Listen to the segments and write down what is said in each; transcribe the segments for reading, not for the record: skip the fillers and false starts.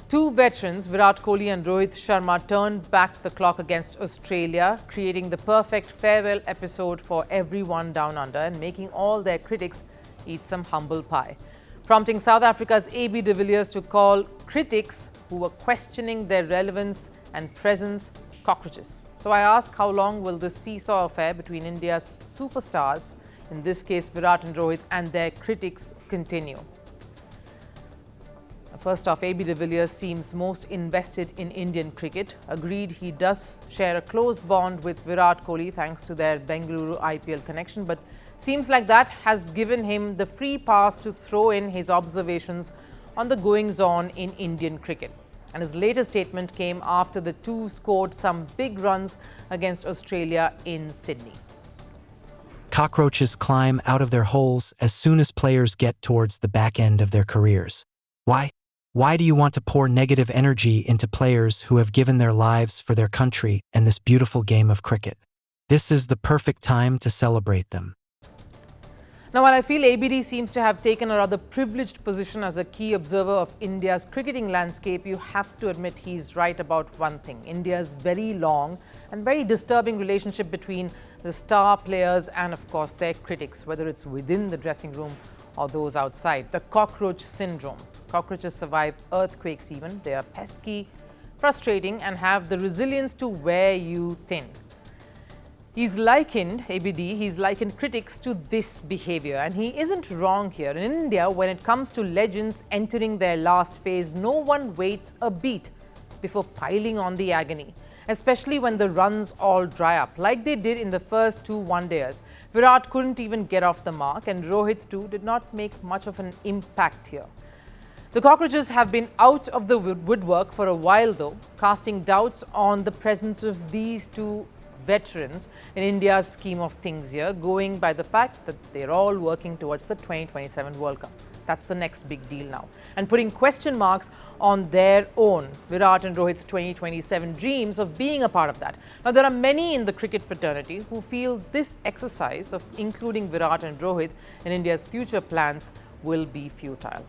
Two veterans, Virat Kohli and Rohit Sharma, turned back the clock against Australia, creating the perfect farewell episode for everyone down under and making all their critics eat some humble pie. Prompting South Africa's AB de Villiers to call critics who were questioning their relevance and presence cockroaches. So I ask, how long will this seesaw affair between India's superstars, in this case Virat and Rohit, and their critics continue? First off, AB de Villiers seems most invested in Indian cricket. Agreed, he does share a close bond with Virat Kohli thanks to their Bengaluru IPL connection, but seems like that has given him the free pass to throw in his observations on the goings-on in Indian cricket. And his latest statement came after the two scored some big runs against Australia in Sydney. Cockroaches climb out of their holes as soon as players get towards the back end of their careers. Why? Why do you want to pour negative energy into players who have given their lives for their country and this beautiful game of cricket? This is the perfect time to celebrate them. Now, while I feel ABD seems to have taken a rather privileged position as a key observer of India's cricketing landscape, you have to admit he's right about one thing: India's very long and very disturbing relationship between the star players and, of course, their critics, whether it's within the dressing room or those outside. The cockroach syndrome. Cockroaches survive earthquakes even. They are pesky, frustrating, and have the resilience to wear you thin. He's likened critics to this behavior, and he isn't wrong here. In India, when it comes to legends entering their last phase, no one waits a beat before piling on the agony, especially when the runs all dry up, like they did in the first two one-dayers. Virat couldn't even get off the mark, and Rohit too did not make much of an impact here. The cockroaches have been out of the woodwork for a while though, casting doubts on the presence of these two veterans in India's scheme of things here, going by the fact that they're all working towards the 2027 World Cup. That's the next big deal now, and putting question marks on their own, Virat and Rohit's 2027 dreams of being a part of that. Now, there are many in the cricket fraternity who feel this exercise of including Virat and Rohit in India's future plans will be futile.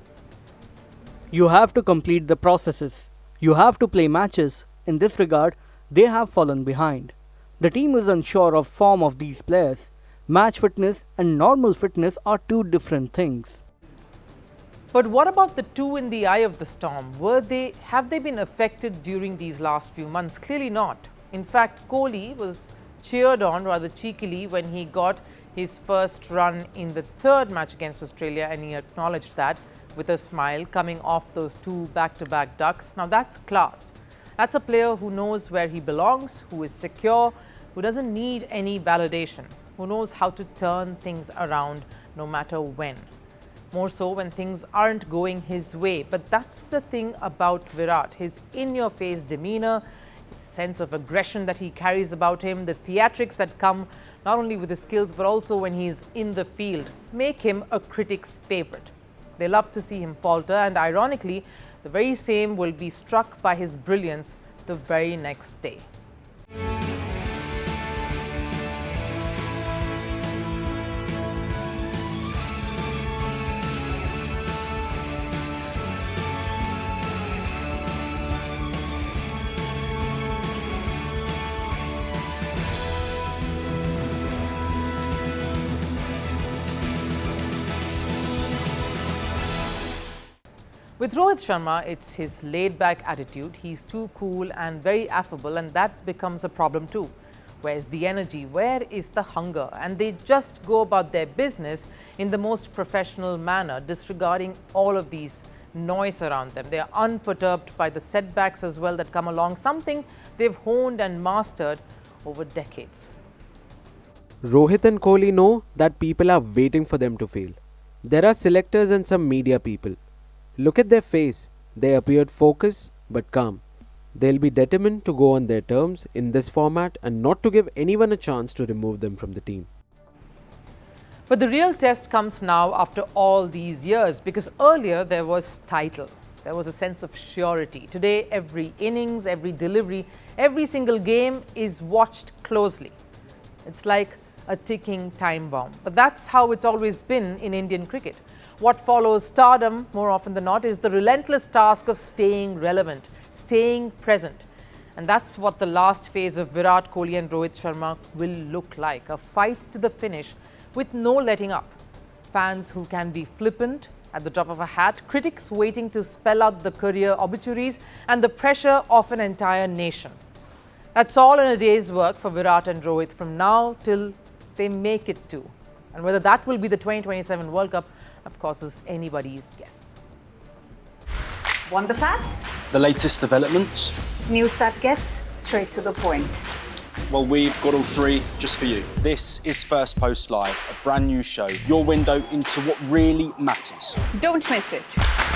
You have to complete the processes. You have to play matches. In this regard, they have fallen behind. The team is unsure of form of these players. Match fitness and normal fitness are two different things. But what about the two in the eye of the storm? Have they been affected during these last few months? Clearly not. In fact, Kohli was cheered on rather cheekily when he got his first run in the third match against Australia, and he acknowledged that with a smile, coming off those two back-to-back ducks. Now that's class. That's a player who knows where he belongs, who is secure, who doesn't need any validation, who knows how to turn things around no matter when. More so when things aren't going his way. But that's the thing about Virat, his in-your-face demeanor, his sense of aggression that he carries about him, the theatrics that come not only with his skills but also when he's in the field, make him a critic's favorite. They love to see him falter, and ironically, the very same will be struck by his brilliance the very next day. With Rohit Sharma, it's his laid-back attitude. He's too cool and very affable, and that becomes a problem too. Where's the energy? Where is the hunger? And they just go about their business in the most professional manner, disregarding all of these noise around them. They are unperturbed by the setbacks as well that come along, something they've honed and mastered over decades. Rohit and Kohli know that people are waiting for them to fail. There are selectors and some media people. Look at their face. They appeared focused but calm. They'll be determined to go on their terms in this format and not to give anyone a chance to remove them from the team. But the real test comes now after all these years, because earlier there was title. There was a sense of surety. Today, every innings, every delivery, every single game is watched closely. It's like a ticking time bomb. But that's how it's always been in Indian cricket. What follows stardom, more often than not, is the relentless task of staying relevant, staying present. And that's what the last phase of Virat, Kohli and Rohit Sharma will look like. A fight to the finish with no letting up. Fans who can be flippant at the drop of a hat, critics waiting to spell out the career obituaries, and the pressure of an entire nation. That's all in a day's work for Virat and Rohit from now till they make it to. And whether that will be the 2027 World Cup, of course, is anybody's guess. Want the facts? The latest developments? News that gets straight to the point. Well, we've got all three just for you. This is Firstpost Live, a brand new show, your window into what really matters. Don't miss it.